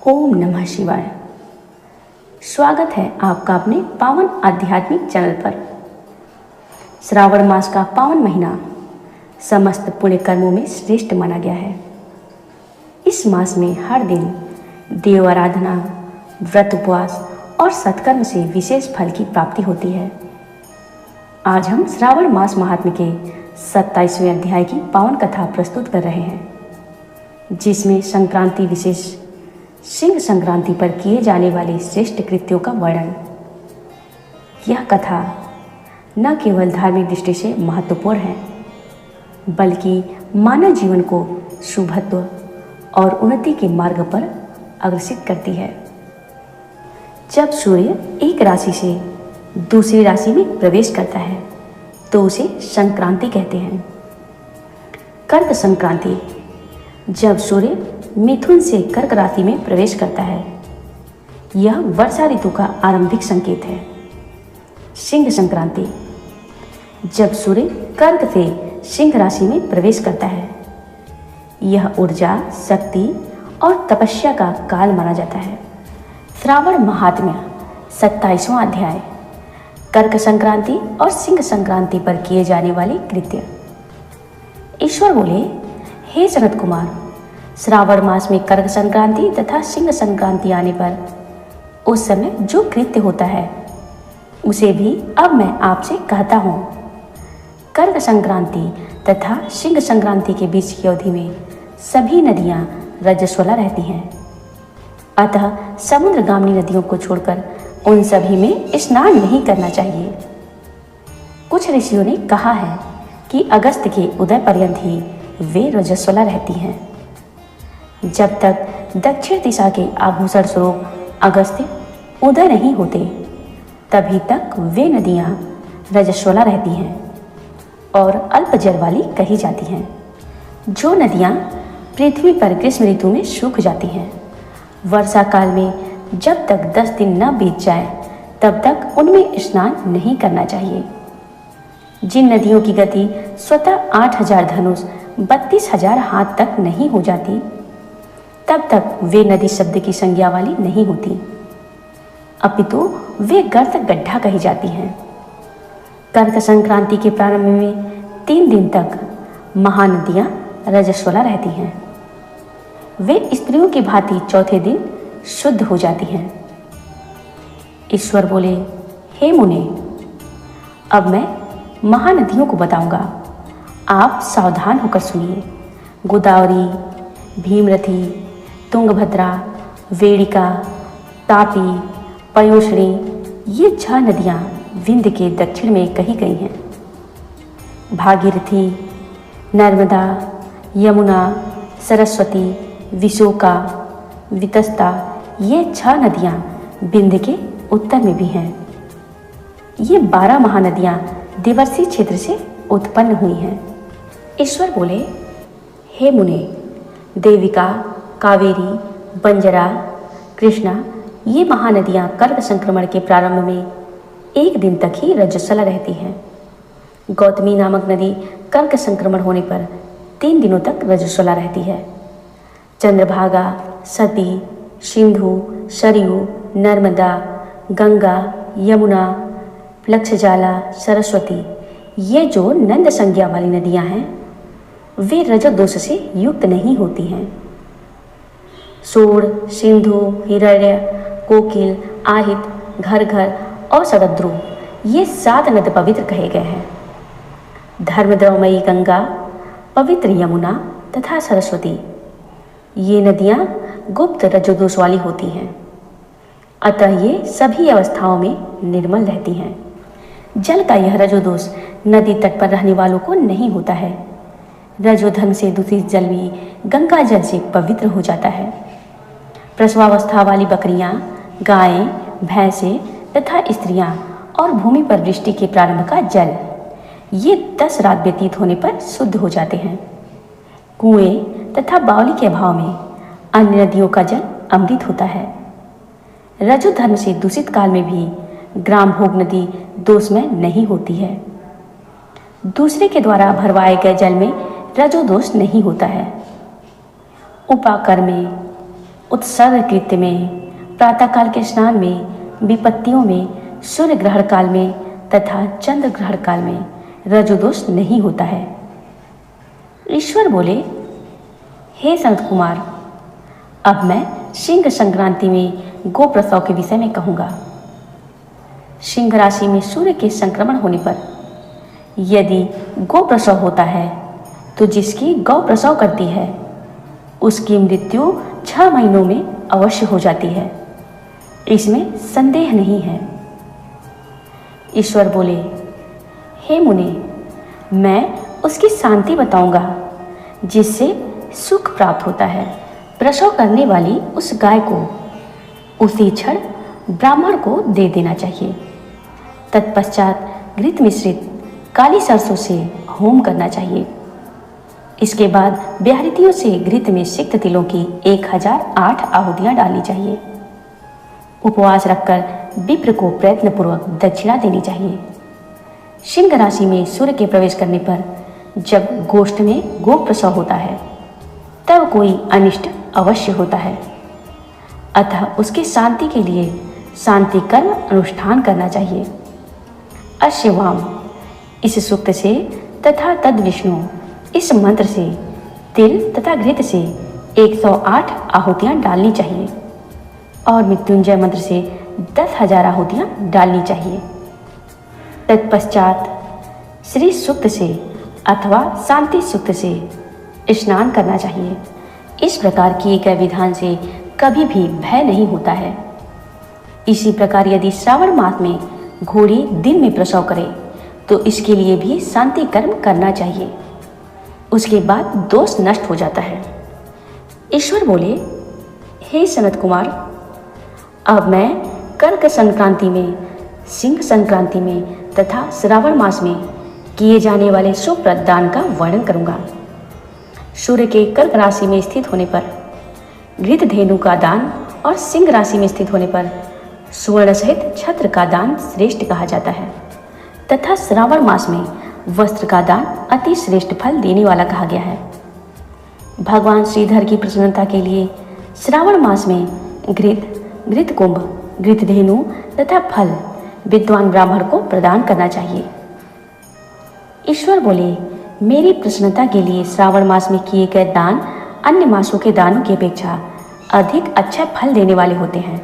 ओम नमः शिवाय। स्वागत है आपका अपने पावन आध्यात्मिक चैनल पर। श्रावण मास का पावन महीना समस्त पुण्य कर्मों में श्रेष्ठ माना गया है। इस मास में हर दिन देव आराधना, व्रत, उपवास और सत्कर्म से विशेष फल की प्राप्ति होती है। आज हम श्रावण मास महात्म्य के 27वें अध्याय की पावन कथा प्रस्तुत कर रहे हैं, जिसमें संक्रांति विशेष सिंह संक्रांति पर किए जाने वाले श्रेष्ठ कृत्यों का वर्णन। यह कथा न केवल धार्मिक दृष्टि से महत्वपूर्ण है, बल्कि मानव जीवन को शुभत्व और उन्नति के मार्ग पर अग्रसित करती है। जब सूर्य एक राशि से दूसरी राशि में प्रवेश करता है तो उसे संक्रांति कहते हैं। कर्क संक्रांति, जब सूर्य मिथुन से कर्क राशि में प्रवेश करता है, यह वर्षा ऋतु का आरंभिक संकेत है। सिंह संक्रांति, जब सूर्य कर्क से सिंह राशि में प्रवेश करता है, यह ऊर्जा, शक्ति और तपस्या का काल माना जाता है। श्रावण महात्म्य 27वां अध्याय, कर्क संक्रांति और सिंह संक्रांति पर किए जाने वाले कृत्य। ईश्वर बोले, हे सनत कुमार, श्रावण मास में कर्क संक्रांति तथा सिंह संक्रांति आने पर उस समय जो कृत्य होता है उसे भी अब मैं आपसे कहता हूँ। कर्क संक्रांति तथा सिंह संक्रांति के बीच की अवधि में सभी नदियाँ रजस्वला रहती हैं, अतः समुद्रगामी नदियों को छोड़कर उन सभी में स्नान नहीं करना चाहिए। कुछ ऋषियों ने कहा है कि अगस्त के उदय पर्यंत ही वे रजस्वला रहती हैं। जब तक दक्षिण दिशा के आभूषण स्वरूप अगस्त्य उदय नहीं होते, तभी तक वे नदियाँ रजस्वला रहती हैं और अल्प जल वाली कही जाती हैं। जो नदियाँ पृथ्वी पर ग्रीष्म ऋतु में सूख जाती हैं, वर्षा काल में जब तक 10 दिन न बीत जाए तब तक उनमें स्नान नहीं करना चाहिए। जिन नदियों की गति स्वतः 8000 धनुष 32,000 हाथ तक नहीं हो जाती, तब तक वे नदी शब्द की संज्ञा वाली नहीं होती, अपितु वे गर्त गड्ढा कही जाती हैं। कर्क संक्रांति के प्रारंभ में 3 दिन तक महानदियाँ रजस्वला रहती हैं। वे स्त्रियों की भांति चौथे दिन शुद्ध हो जाती हैं। ईश्वर बोले, हे मुने, अब मैं महानदियों को बताऊंगा, आप सावधान होकर सुनिए। गोदावरी, भीमरथी, तुंगभद्रा, वेणिका, तापी, पयोष्णी, ये 6 नदियाँ विंध्य के दक्षिण में कही गई हैं। भागीरथी, नर्मदा, यमुना, सरस्वती, विशोका, वितस्ता, ये 6 नदियाँ विंध्य के उत्तर में भी हैं। ये 12 महानदियाँ देवर्षि क्षेत्र से उत्पन्न हुई हैं। ईश्वर बोले, हे मुने, देविका, कावेरी, बंजरा, कृष्णा, ये महानदियाँ कर्क संक्रमण के प्रारंभ में 1 दिन तक ही रजस्वला रहती हैं। गौतमी नामक नदी कर्क संक्रमण होने पर 3 दिनों तक रजस्वला रहती है। चंद्रभागा, सती, सिंधु, सरयू, नर्मदा, गंगा, यमुना, लक्षजाला, सरस्वती, ये जो नंद संज्ञा वाली नदियाँ हैं, वे रजोदोष से युक्त नहीं होती हैं। सूर, सिंधु, हिरण्य, कोकिल, आहित, घरघर और शरद्रु, ये 7 नद पवित्र कहे गए हैं। धर्मद्रवमयी गंगा, पवित्र यमुना तथा सरस्वती, ये नदियाँ गुप्त रजोदोष वाली होती हैं, अतः ये सभी अवस्थाओं में निर्मल रहती हैं। जल का यह रजोदोष नदी तट पर रहने वालों को नहीं होता है। रजोधर्म से दूषित जल भी गंगा जल से पवित्र हो जाता है। प्रसवावस्था वाली बकरियां, गायें, भैंसें तथा स्त्रियां और भूमि पर वृष्टि के प्रारंभ का जल, ये 10 रात व्यतीत होने पर शुद्ध हो जाते हैं। कुएं तथा बावली के अभाव में अन्य नदियों का जल अमृत होता है। रजोधर्म से दूषित काल में भी ग्राम भोग नदी दोषमय नहीं होती है। दूसरे के द्वारा भरवाए गए जल में रजोदोष नहीं होता है। उपाकर में उत्सर्ग कृत्य में, प्रातःकाल के स्नान में, विपत्तियों में, सूर्य ग्रहण काल में तथा चंद्र ग्रहण काल में रजोदोष नहीं होता है। ईश्वर बोले, हे संत कुमार, अब मैं सिंह संक्रांति में गो प्रसव के विषय में कहूँगा। सिंह राशि में सूर्य के संक्रमण होने पर यदि गो प्रसव होता है तो जिसकी गौ प्रसव करती है उसकी मृत्यु 6 महीनों में अवश्य हो जाती है, इसमें संदेह नहीं है। ईश्वर बोले, हे मुनि, मैं उसकी शांति बताऊंगा जिससे सुख प्राप्त होता है। प्रसव करने वाली उस गाय को उसी क्षण ब्राह्मण को दे देना चाहिए। तत्पश्चात घृत मिश्रित काली सरसों से होम करना चाहिए। इसके बाद व्याहृतियों से घृत में सिक्त तिलों की 1008 आहुतियाँ डालनी चाहिए। उपवास रखकर विप्र को प्रयत्नपूर्वक दक्षिणा देनी चाहिए। सिंह राशि में सूर्य के प्रवेश करने पर जब गोष्ठ में गो प्रसव होता है तब कोई अनिष्ट अवश्य होता है, अतः उसके शांति के लिए शांति कर्म अनुष्ठान करना चाहिए। अश्यवाम इस सूक्त से तथा तद विष्णु इस मंत्र से तिल तथा घृत से 108 आहुतियाँ डालनी चाहिए और मृत्युंजय मंत्र से 10,000 आहुतियाँ डालनी चाहिए। तत्पश्चात श्री सूक्त से अथवा शांति सूक्त से स्नान करना चाहिए। इस प्रकार किए गए विधान से कभी भी भय नहीं होता है। इसी प्रकार यदि श्रावण मास में घोड़ी दिन में प्रसव करे तो इसके लिए भी शांति कर्म करना चाहिए, उसके बाद दोष नष्ट हो जाता है। ईश्वर बोले, हे सनत कुमार, अब मैं कर्क संक्रांति में, सिंह संक्रांति में तथा श्रावण मास में किए जाने वाले सुप्रद दान का वर्णन करूंगा। सूर्य के कर्क राशि में स्थित होने पर घृत धेनु का दान और सिंह राशि में स्थित होने पर सुवर्ण सहित छत्र का दान श्रेष्ठ कहा जाता है तथा श्रावण मास में वस्त्र का दान अति श्रेष्ठ फल देने वाला कहा गया है। भगवान श्रीधर की प्रसन्नता के लिए श्रावण मास में घृत कुंभ, घृत धेनु तथा फल विद्वान ब्राह्मण को प्रदान करना चाहिए। ईश्वर बोले, मेरी प्रसन्नता के लिए श्रावण मास में किए गए दान अन्य मासों के दानों की अपेक्षा अधिक अच्छा फल देने वाले होते हैं।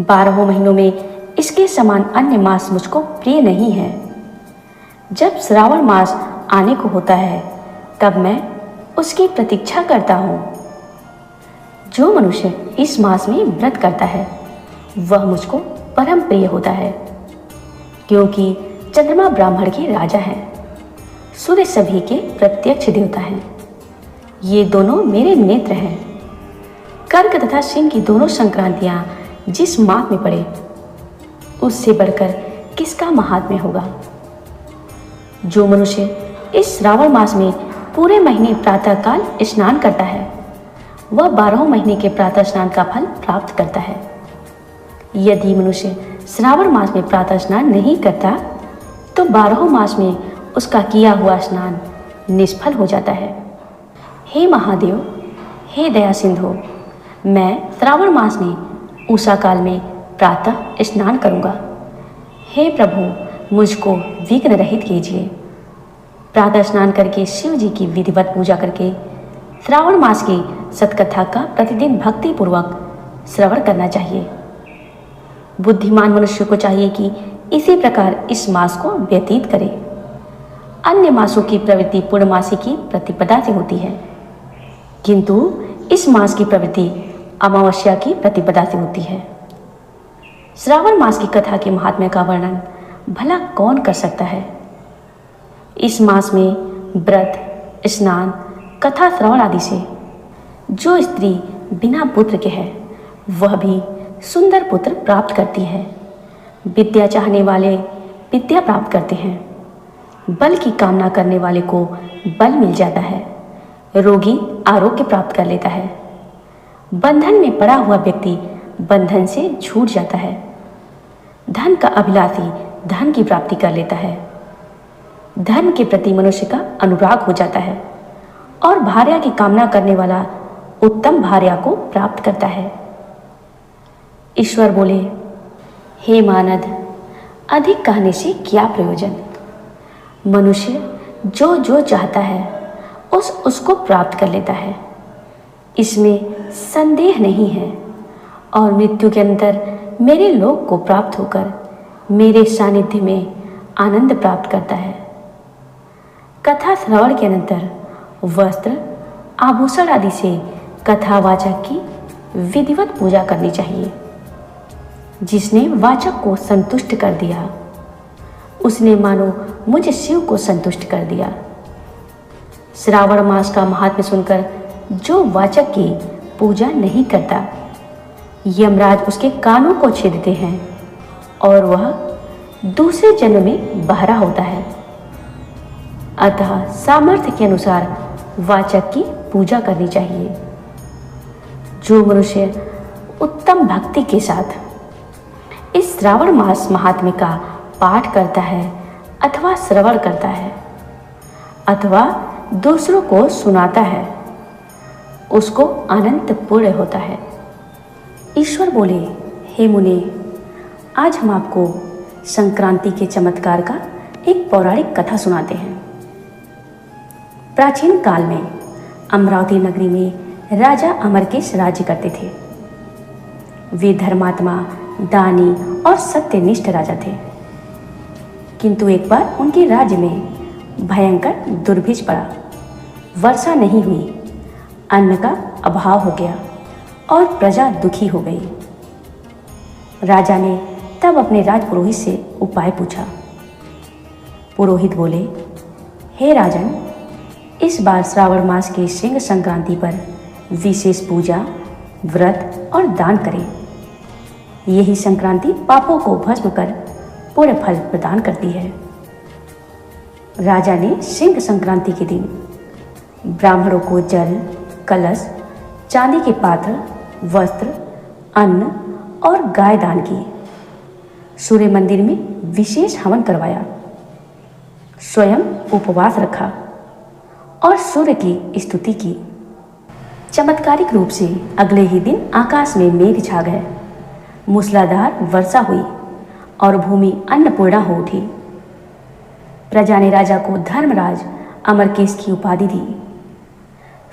12 महीनों में इसके समान अन्य मास मुझको प्रिय नहीं है। जब श्रावण मास आने को होता है तब मैं उसकी प्रतीक्षा करता हूँ। जो मनुष्य इस मास में व्रत करता है वह मुझको परम प्रिय होता है, क्योंकि चंद्रमा ब्राह्मण के राजा हैं, सूर्य सभी के प्रत्यक्ष देवता हैं। ये दोनों मेरे नेत्र हैं। कर्क तथा सिंह की दोनों संक्रांतियां जिस मास में पड़े उससे बढ़कर किसका महात्म्य होगा। जो मनुष्य इस श्रावण मास में पूरे महीने प्रातःकाल स्नान करता है वह 12 महीने के प्रातः स्नान का फल प्राप्त करता है। यदि मनुष्य श्रावण मास में प्रातः स्नान नहीं करता तो 12 मास में उसका किया हुआ स्नान निष्फल हो जाता है। हे महादेव, हे दया सिंधु, मैं श्रावण मास में उषा काल में प्रातः स्नान करूँगा। हे प्रभु, मुझको विघ्न रहित कीजिए। प्रातः स्नान करके शिव जी की विधिवत पूजा करके श्रावण मास की सतकथा का प्रतिदिन भक्ति पूर्वक श्रवण करना चाहिए। बुद्धिमान मनुष्य को चाहिए कि इसी प्रकार इस मास को व्यतीत करे। अन्य मासों की प्रवृत्ति पूर्णमासी की प्रतिपदा से होती है, किंतु इस मास की प्रवृत्ति अमावस्या की प्रतिपदा से होती है। श्रावण मास की कथा के महात्म्य का वर्णन भला कौन कर सकता है। इस मास में व्रत, स्नान, कथा श्रवण आदि से जो स्त्री बिना पुत्र के है वह भी सुंदर पुत्र प्राप्त करती है। विद्या चाहने वाले विद्या प्राप्त करते हैं। बल की कामना करने वाले को बल मिल जाता है। रोगी आरोग्य प्राप्त कर लेता है। बंधन में पड़ा हुआ व्यक्ति बंधन से छूट जाता है। धन का अभिलाषी धन की प्राप्ति कर लेता है। धन के प्रति मनुष्य का अनुराग हो जाता है और भार्या की कामना करने वाला उत्तम भार्या को प्राप्त करता है। ईश्वर बोले, हे मानद, अधिक कहने से क्या प्रयोजन। मनुष्य जो जो चाहता है उसको प्राप्त कर लेता है, इसमें संदेह नहीं है। और मृत्यु के अंतर मेरे लोक को प्राप्त होकर मेरे सानिध्य में आनंद प्राप्त करता है। कथा श्रवण के अनंतर वस्त्र आभूषण आदि से कथावाचक की विधिवत पूजा करनी चाहिए। जिसने वाचक को संतुष्ट कर दिया उसने मानो मुझ शिव को संतुष्ट कर दिया। श्रावण मास का महात्म्य सुनकर जो वाचक की पूजा नहीं करता, यमराज उसके कानों को छेदते हैं और वह दूसरे जन्म में बहरा होता है। अतः सामर्थ्य के अनुसार वाचक की पूजा करनी चाहिए। जो मनुष्य उत्तम भक्ति के साथ इस श्रावण मास महात्म्य का पाठ करता है अथवा श्रवण करता है अथवा दूसरों को सुनाता है, उसको अनंत पुण्य होता है। ईश्वर बोले, हे मुने, आज हम आपको संक्रांति के चमत्कार का एक पौराणिक कथा सुनाते हैं। प्राचीन काल में अमरावती नगरी में राजा अमरकेश राज्य करते थे। वे धर्मात्मा, दानी और सत्यनिष्ठ राजा थे। किंतु एक बार उनके राज्य में भयंकर दुर्भिक्ष पड़ा। वर्षा नहीं हुई, अन्न का अभाव हो गया और प्रजा दुखी हो गई। राजा ने तब अपने राजपुरोहित से उपाय पूछा। पुरोहित बोले, हे राजन, इस बार श्रावण मास के सिंह संक्रांति पर विशेष पूजा, व्रत और दान करें। यही संक्रांति पापों को भस्म कर पुण्य फल प्रदान करती है। राजा ने सिंह संक्रांति के दिन ब्राह्मणों को जल, कलश, चांदी के पात्र, वस्त्र, अन्न और गाय दान की। सूर्य मंदिर में विशेष हवन करवाया, स्वयं उपवास रखा और सूर्य की स्तुति की। चमत्कारिक रूप से अगले ही दिन आकाश में मेघ छा गए, मूसलाधार वर्षा हुई और भूमि अन्नपूर्णा हो उठी। प्रजा ने राजा को धर्मराज अमरकेश की उपाधि दी।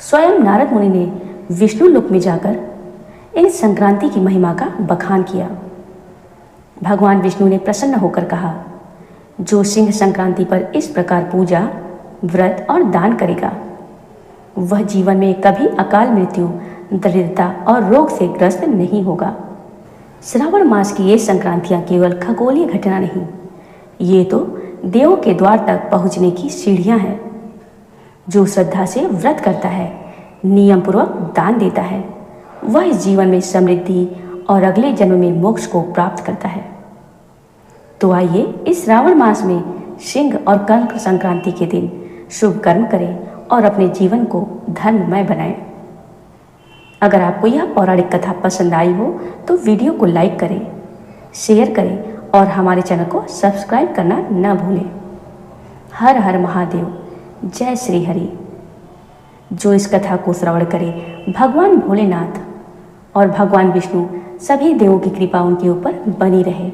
स्वयं नारद मुनि ने विष्णु लोक में जाकर इन संक्रांति की महिमा का बखान किया। भगवान विष्णु ने प्रसन्न होकर कहा, जो सिंह संक्रांति पर इस प्रकार पूजा, व्रत और दान करेगा, वह जीवन में कभी अकाल मृत्यु, दरिद्रता और रोग से ग्रस्त नहीं होगा। श्रावण मास की ये संक्रांतियाँ केवल खगोलीय घटना नहीं, ये तो देवों के द्वार तक पहुँचने की सीढ़ियाँ हैं। जो श्रद्धा से व्रत करता है, नियम पूर्वक दान देता है, वह इस जीवन में समृद्धि और अगले जन्म में मोक्ष को प्राप्त करता है। तो आइए इस श्रावण मास में सिंह और कंक संक्रांति के दिन शुभ कर्म करें और अपने जीवन को धर्ममय बनाएं। अगर आपको यह पौराणिक कथा पसंद आई हो तो वीडियो को लाइक करें, शेयर करें और हमारे चैनल को सब्सक्राइब करना न भूलें। हर हर महादेव, जय श्री हरि। जो इस कथा को श्रवण करे, भगवान भोलेनाथ और भगवान विष्णु सभी देवों की कृपा उनके ऊपर बनी रहे।